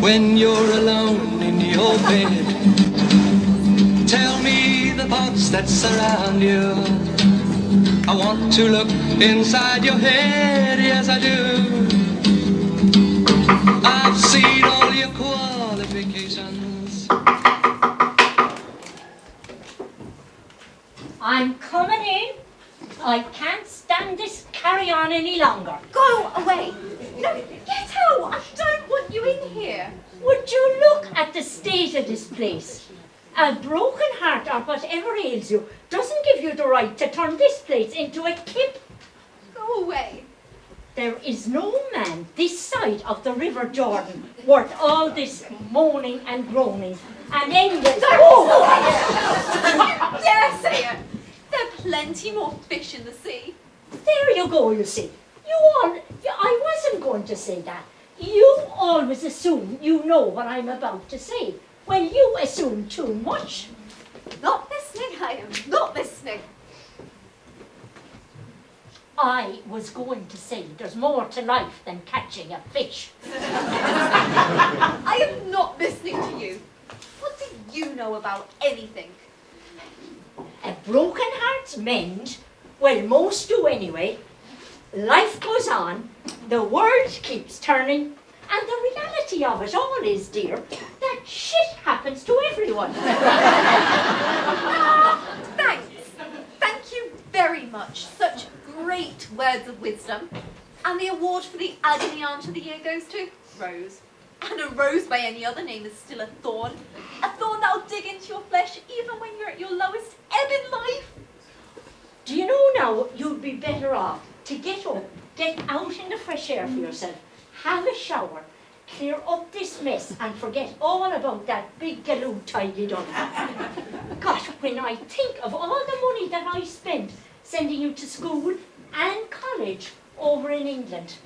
When you're alone in your bed, tell me the thoughts that surround you. I want to look inside your head, yes I do. I've seen all your qualifications. I'm coming in. I can't stand this carry on any longer. Go away! No, get out! I don't want you in here. Would you look at the state of this place? A broken heart or whatever ails you doesn't give you the right to turn this place into a kip. Go away. There is no man this side of the River Jordan worth all this moaning and groaning and endless. Don't dare say it. There are plenty more fish in the sea. There you go, you see. I wasn't going to say that. You always assume you know what I'm about to say. Well, you assume too much. Not listening, I am not listening. I was going to say there's more to life than catching a fish. I am not listening to you. What do you know about anything? A broken heart's mend, well, most do anyway. Life goes on, the world keeps turning, and the reality of it all is, dear, that shit happens to everyone. Thanks. Thank you very much. Such great words of wisdom. And the award for the agony aunt of the year goes to Rose. And a rose by any other name is still a thorn. A thorn that'll dig into your flesh even when you're at your lowest ebb in life. Do you know now you'd be better off to get up, get out in the fresh air for yourself, have a shower, clear up this mess and forget all about that big galoot tidy done. Gosh, when I think of all the money that I spent sending you to school and college over in England,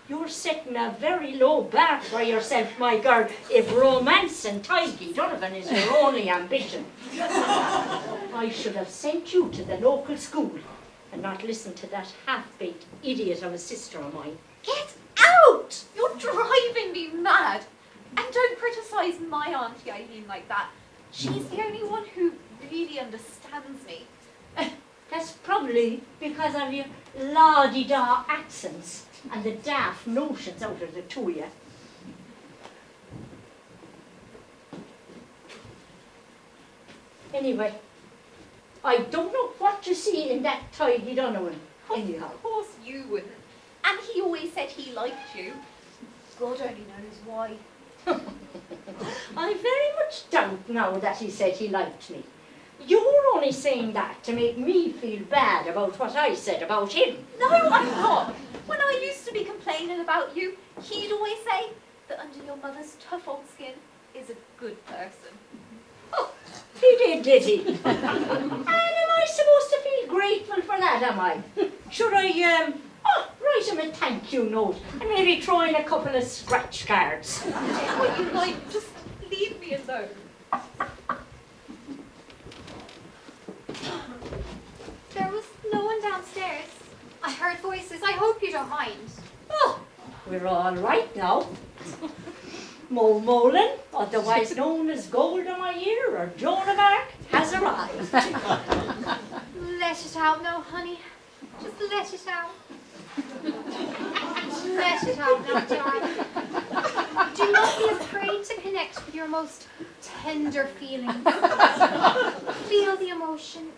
you're setting a very low bar for yourself, my girl, if romance and tidy Donovan is your only ambition. I should have sent you to the local school and not listened to that half-baked idiot of a sister of mine. Get out! You're driving me mad. And don't criticise my Auntie Eileen like that. She's the only one who really understands me. That's probably because of your la-di-da accents and the daft notions out of the two of you. Anyway, I don't know what you see in that tidy Donovan, anyhow. Of course you wouldn't. And he always said he liked you. God only knows why. I very much doubt now that he said he liked me. You're only saying that to make me feel bad about what I said about him. No, I'm not. When I used to be complaining about you, he'd always say that under your mother's tough old skin is a good person. Oh, he did he? And am I supposed to feel grateful for that, am I? Should I, write him a thank you note and maybe throw in a couple of scratch cards? What you like, just leave me alone. There was no one downstairs. I heard voices. I hope you don't mind. Oh, we're all right now. Mo Molan, otherwise known as Gold on my Ear or Joan of Arc, has arrived. Let it out now, honey. Just let it out. Let it out now, darling. Do not be afraid to connect with your most tender feelings. Feel the emotion.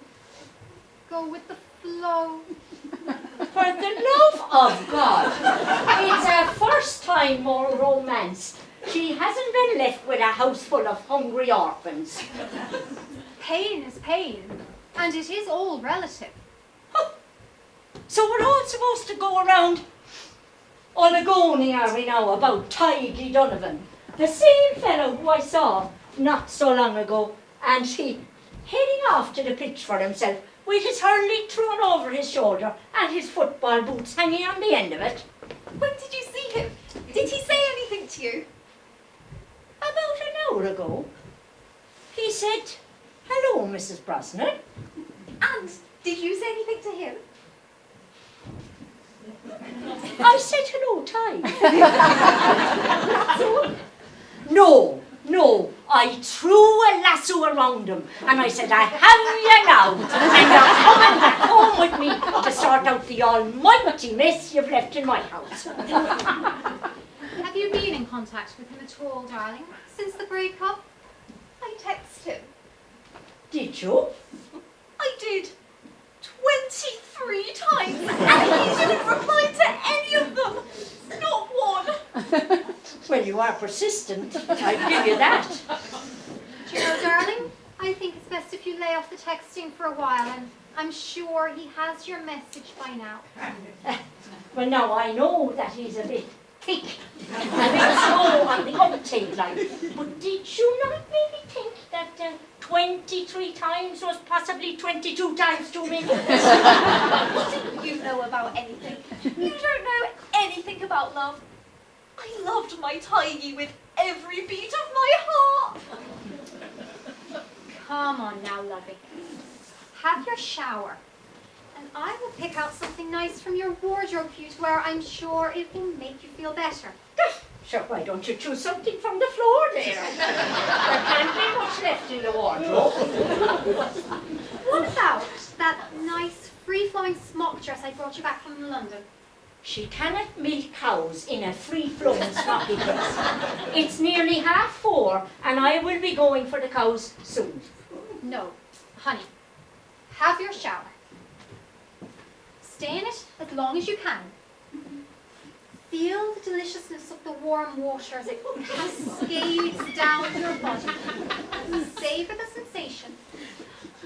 Go with the flow. For the love of God, it's her first time more romance. She hasn't been left with a house full of hungry orphans. Pain is pain, and it is all relative. So we're all supposed to go around Oligoni, are we now, about Tiggy Donovan, the same fellow who I saw not so long ago, and he heading off to the pitch for himself with his hurley thrown over his shoulder and his football boots hanging on the end of it. When did you see him? Did he say anything to you? About an hour ago. He said, "Hello, Mrs. Brosnan." And did you say anything to him? I said hello, Ty. No, no, I threw a lasso around him and I said, I have you now, and you're coming back home with me to sort out the almighty mess you've left in my house. Have you been in contact with him at all, darling, since the breakup? I text him. Did you? I did. 23 times, and he didn't reply to any of them. Not one. Well, you are persistent, I'll give you that. Do you know, darling, I think it's best if you lay off the texting for a while, and I'm sure he has your message by now. Well, now I know that he's a bit thick, a bit slow on the uptake line. But did you not maybe think that 23 times was possibly 22 times too many? What do you know about anything? You don't know anything about love. I loved my Tiggy with every beat of my heart. Come on now, lovey. Have your shower, and I will pick out something nice from your wardrobe for you to wear. I'm sure it will make you feel better. Sure, why don't you choose something from the floor there? There can't be much left in the wardrobe. What about that nice free-flowing smock dress I brought you back from London? She cannot milk cows in a free-flowing smocky dress. It's nearly 4:30 and I will be going for the cows soon. No, honey. Have your shower. Stay in it as long as you can. Feel the deliciousness of the warm water as it cascades down your body. Savor the sensation.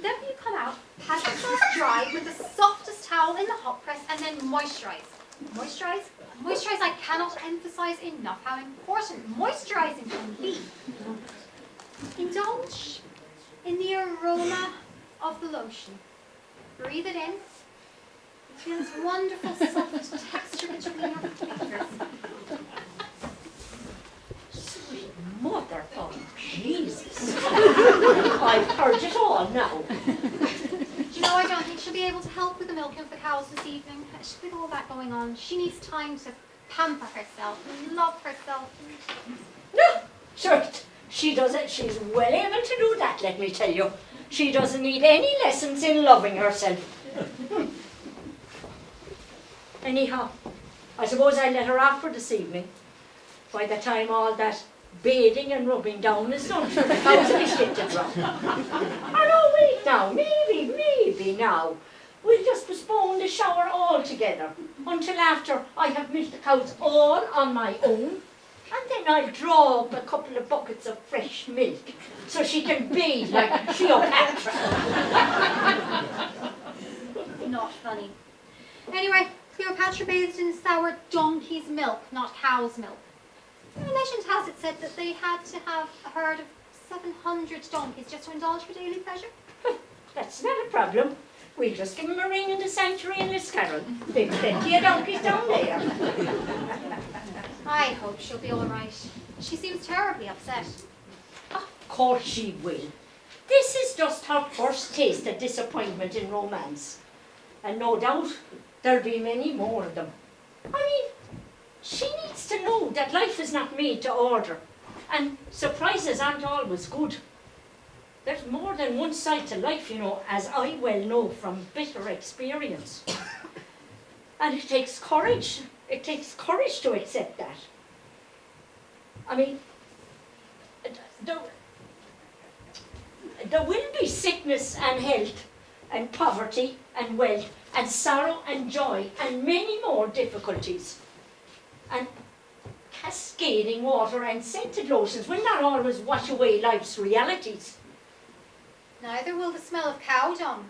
Then when you come out, pat yourself dry with the softest towel in the hot press and then moisturize. Moisturize? Moisturize, I cannot emphasize enough how important moisturizing can be. Indulge in the aroma of the lotion. Breathe it in. Feel this wonderful soft texture between your fingers. Sweet mother of Jesus. I've heard it all now. Do you know, I don't think she'll be able to help with the milking of the cows this evening. With all that going on, she needs time to pamper herself and love herself. No, sure, she doesn't. She's well able to do that, let me tell you. She doesn't need any lessons in loving herself. Anyhow, I suppose I'll let her off for this evening. By the time all that bathing and rubbing down is done, sure the cows will be fit to drop. Oh no, wait now, maybe now. We'll just postpone the shower altogether until after I have milked the cows all on my own, and then I'll draw up a couple of buckets of fresh milk so she can bathe like Cleopatra. Not funny. Anyway, Cleopatra bathed in sour donkey's milk, not cow's milk. The legend has it said that they had to have a herd of 700 donkeys just to indulge for daily pleasure. That's not a problem. We'll just give them a ring in the sanctuary in Liscarroll. There's plenty of donkeys down there. I hope she'll be all right. She seems terribly upset. Of course she will. This is just her first taste of disappointment in romance. And no doubt there'll be many more of them. I mean, she needs to know that life is not made to order. And surprises aren't always good. There's more than one side to life, you know, as I well know from bitter experience. And it takes courage. It takes courage to accept that. I mean, there will be sickness and health and poverty and wealth and sorrow and joy and many more difficulties. And cascading water and scented lotions will not always wash away life's realities. Neither will the smell of cow dung,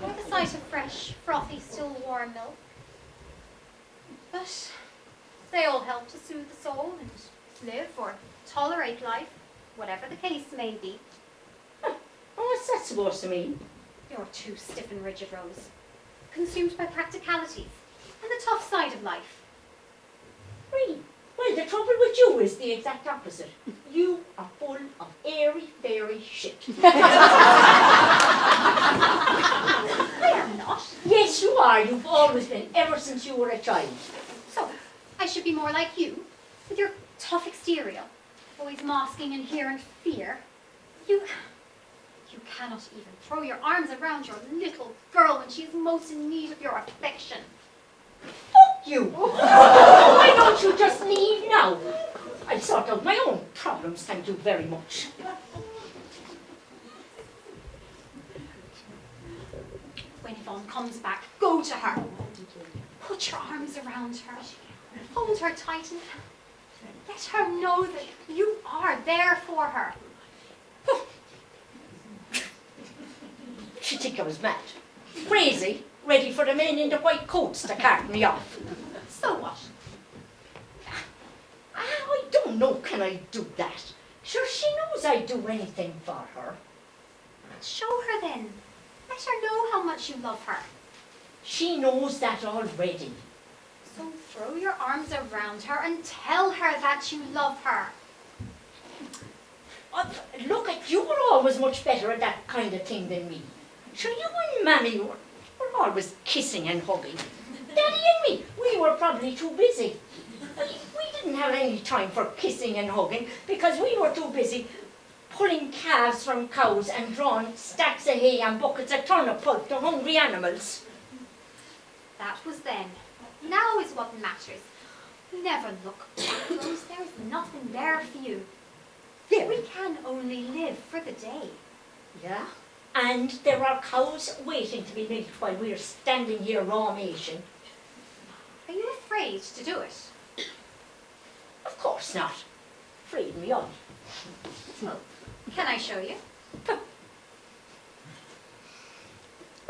or the sight of fresh, frothy, still warm milk. But they all help to soothe the soul and live or tolerate life, whatever the case may be. What's that supposed to mean? You're too stiff and rigid, Rose. Consumed by practicalities and the tough side of life. Really? Well, the trouble with you is the exact opposite. You are full of airy-fairy shit. I am not. Yes, you are. You've always been, ever since you were a child. So, I I should be more like you, with your tough exterior, always masking inherent fear. You cannot even throw your arms around your little girl when she's most in need of your affection. Fuck you! Why don't you just leave now? I'll sort out my own problems, thank you very much. When Yvonne comes back, go to her. Put your arms around her. Hold her tight and let her know that you are there for her. She'd think I was mad. Crazy, ready for the men in the white coats to cart me off. So what? I don't know, can I do that? Sure, she knows I'd do anything for her. Show her then. Let her know how much you love her. She knows that already. So throw your arms around her and tell her that you love her. Look, you were always much better at that kind of thing than me. Sure, you and Mammy were always kissing and hugging. Daddy and me, we were probably too busy. We didn't have any time for kissing and hugging because we were too busy pulling calves from cows and drawing stacks of hay and buckets of turnip pulp to hungry animals. That was then. Now is what matters. Never look backwards. There's nothing there for you. Yeah. We can only live for the day. Yeah? And there are cows waiting to be milked while we're standing here raw-mation. Are you afraid to do it? Of course not. Afraid me on. Well, can I show you?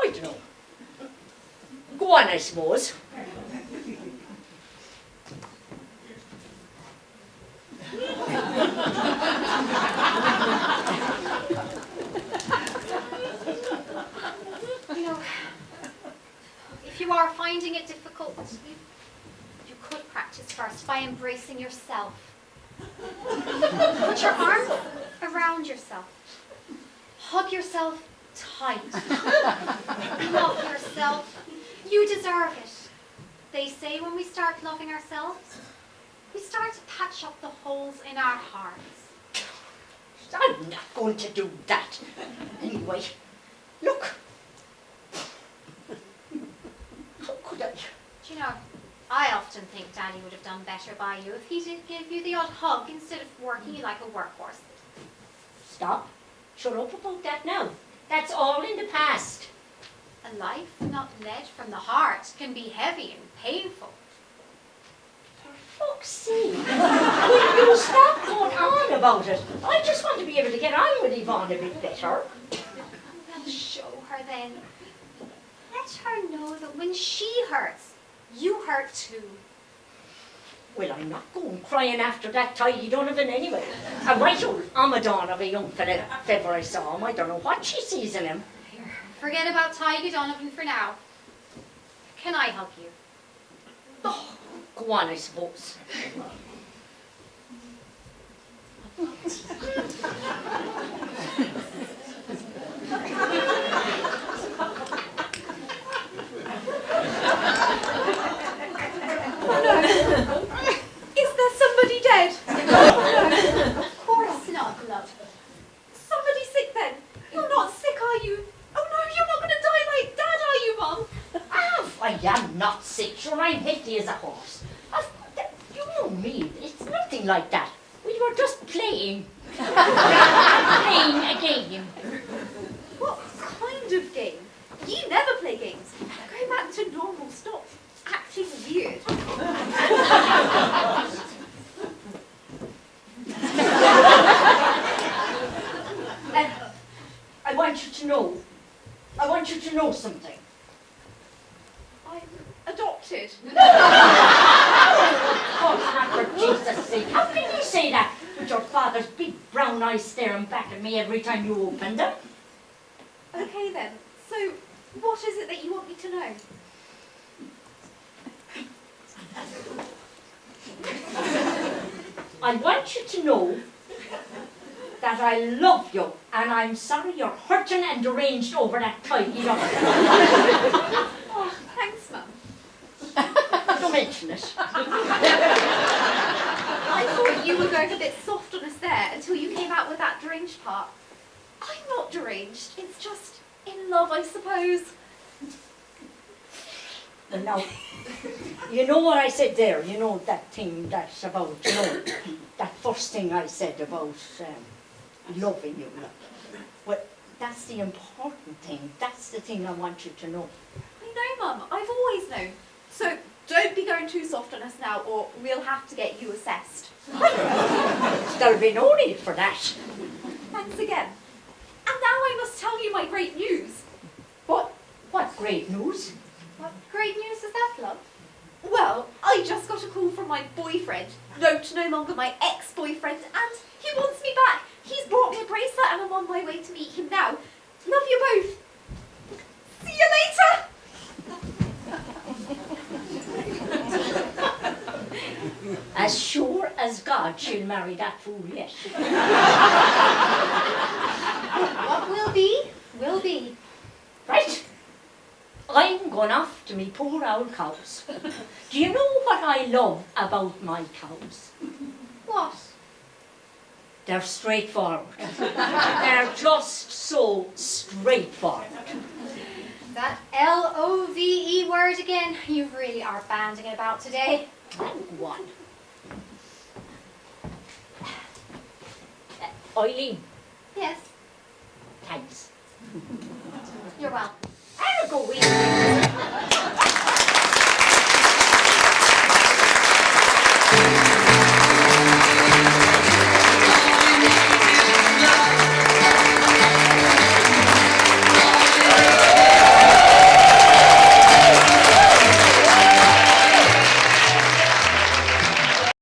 I don't know. Go on, I suppose. You know, if you are finding it difficult, you could practice first by embracing yourself. Put your arms around yourself. Hug yourself tight. Love yourself. You deserve it. They say when we start loving ourselves, we start to patch up the holes in our hearts. I'm not going to do that. Anyway, look. How could I? Do you know, I often think Daddy would have done better by you if he did give you the odd hug instead of working you like a workhorse. Stop. Shut up about that now. That's all in the past. A life not led from the heart can be heavy and painful. For fuck's sake. Will you stop going on about it? I just want to be able to get on with Yvonne a bit better. Well, show her then. Let her know that when she hurts, you hurt too. Well, I'm not going crying after that tidy Donovan anyway. A right old Amadon of a young fella, if ever I saw him. I don't know what she sees in him. Here, forget about Tiger Donovan for now. Can I hug you? Oh, go on, I suppose. Is there somebody dead? Of course not, love. Somebody sick then? You're not sick, are you? Oh no, you're not going to die like Dad, are you, Mum? I am not sick, sure, I'm healthy as a horse. You know me, it's nothing like that. We were just playing. Playing a game. What kind of game? You never play games. Go back to normal. Stop acting weird. I want you to know something. I'm adopted. Oh, for Jesus' sake, how can you say that with your father's big brown eyes staring back at me every time you open them? Okay then. So, what is it that you want me to know? I want you to know that I love you and I'm sorry you're hurting and deranged over that tidy up. Oh, thanks, Mum. Don't mention it. I thought you were going a bit soft on us there until you came out with that deranged part. I'm not deranged. It's just in love, I suppose. Now, you know what I said there, you know that thing that's about, you know, that first thing I said about loving you. Well, that's the important thing. That's the thing I want you to know. I know, Mum. I've always known. So don't be going too soft on us now, or we'll have to get you assessed. There'll be no need for that. Thanks again. And now I must tell you my great news. What great news? What great news is that, love? Well, I just got a call from my boyfriend. No longer my ex-boyfriend, and he wants me back. He's brought me a bracelet and I'm on my way to meet him now. Love you both. See you later. As sure as God, she'll marry that fool yet. What will be, will be. Right? I'm going off to me poor old cows. Do you know what I love about my cows? What? They're straightforward. They're just so straightforward. That L-O-V-E word again. You really are banding it about today. And one. Eileen, Yes, thanks. you're welcome. I'll go with you.